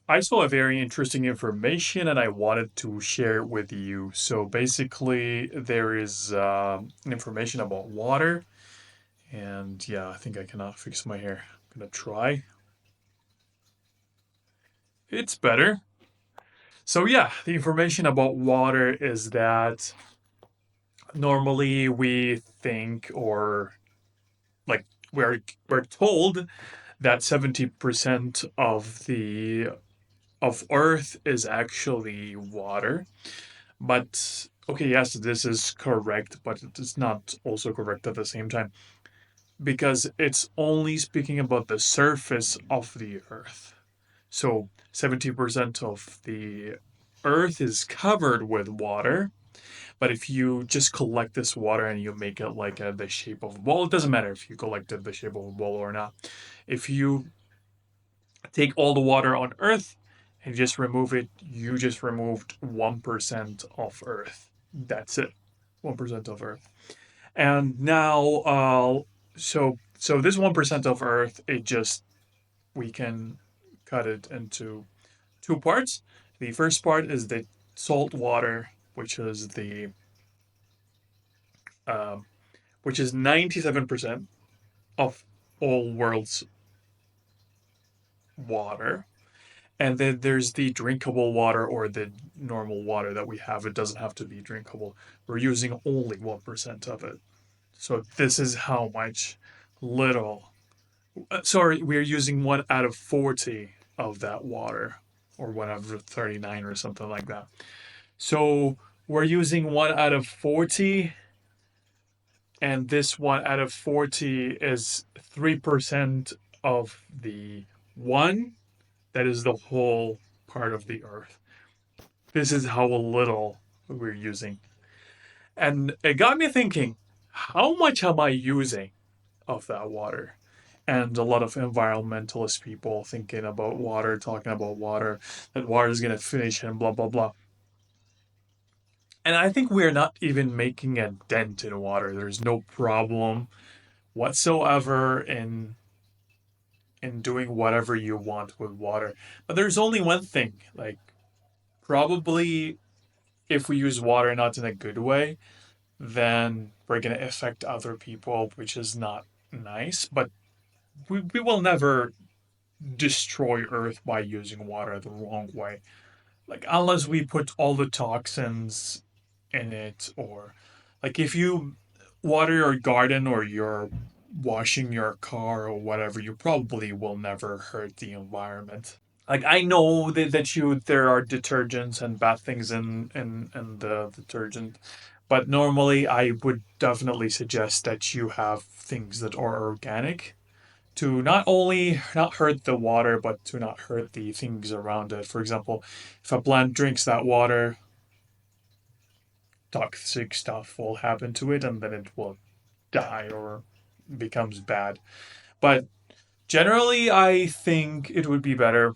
I saw a very interesting information and I wanted to share it with you. So basically, there is information about water, and yeah, I think I cannot fix my hair. I'm gonna try. It's better. So yeah, the information about water is that normally we think or like we're told that 70% of Earth is actually water. But okay, yes, this is correct, but it is not also correct at the same time because it's only speaking about the surface of the Earth. So 70% of the Earth is covered with water, but if you just collect this water and you make it like the shape of a ball, it doesn't matter if you collected the shape of a ball or not. If you take all the water on Earth and just remove it, you just removed 1% of Earth. That's it. 1% of Earth. And now so this 1% of Earth, it just we can cut it into two parts. The first part is the salt water, um, which is 97% of all world's water. And then there's the drinkable water or the normal water that we have. It doesn't have to be drinkable. We're using only 1% of it. So this is how much little. Sorry, we're using 1 out of 40 of that water, or 1 out of 39 or something like that. So we're using 1 out of 40, and this 1 out of 40 is 3% of the 1 that is the whole part of the earth. This is how little we're using. And it got me thinking, how much am I using of that water? And a lot of environmentalist people thinking about water, talking about water, that water is going to finish and blah, blah, blah. And I think we're not even making a dent in water. There's no problem whatsoever in doing whatever you want with water. But there's only one thing, like probably if we use water not in a good way, then we're going to affect other people, which is not nice. But we will never destroy Earth by using water the wrong way. Like, unless we put all the toxins in it, or like if you water your garden or you're washing your car or whatever, you probably will never hurt the environment. Like I know that there are detergents and bad things in the detergent, but normally I would definitely suggest that you have things that are organic to not only not hurt the water but to not hurt the things around it. For example, if a plant drinks that water, toxic stuff will happen to it and then it will die or becomes bad. But generally I think it would be better.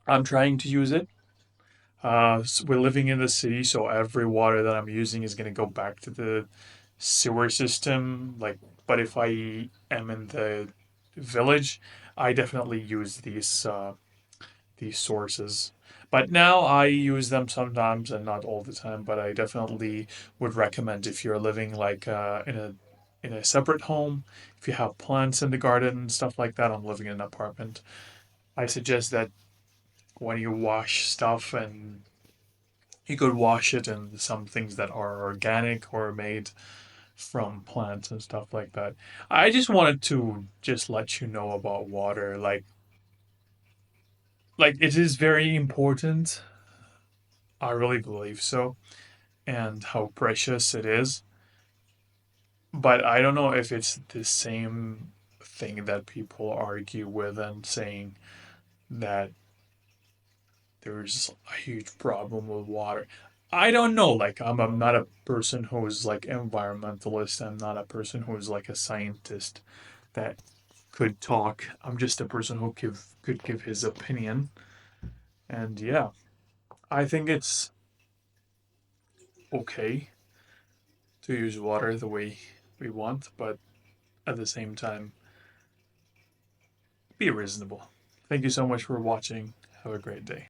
I'm trying to use it. We're living in the city, so every water that I'm using is going to go back to the sewer system. Like, but if I am in the village, I definitely use these sources. But now I use them sometimes and not all the time. But I definitely would recommend if you're living like in a separate home, if you have plants in the garden and stuff like that. I'm living in an apartment. I suggest that when you wash stuff and you could wash it in some things that are organic or made from plants and stuff like that. I just wanted to just let you know about water. Like it is very important. I really believe so, and how precious it is. But I don't know if it's the same thing that people argue with and saying that there's a huge problem with water. I don't know. Like I'm not a person who's like environmentalist. I'm not a person who's like a scientist that could talk. I'm just a person who could give his opinion. And yeah, I think it's okay to use water the way we want, but at the same time, be reasonable. Thank you so much for watching. Have a great day.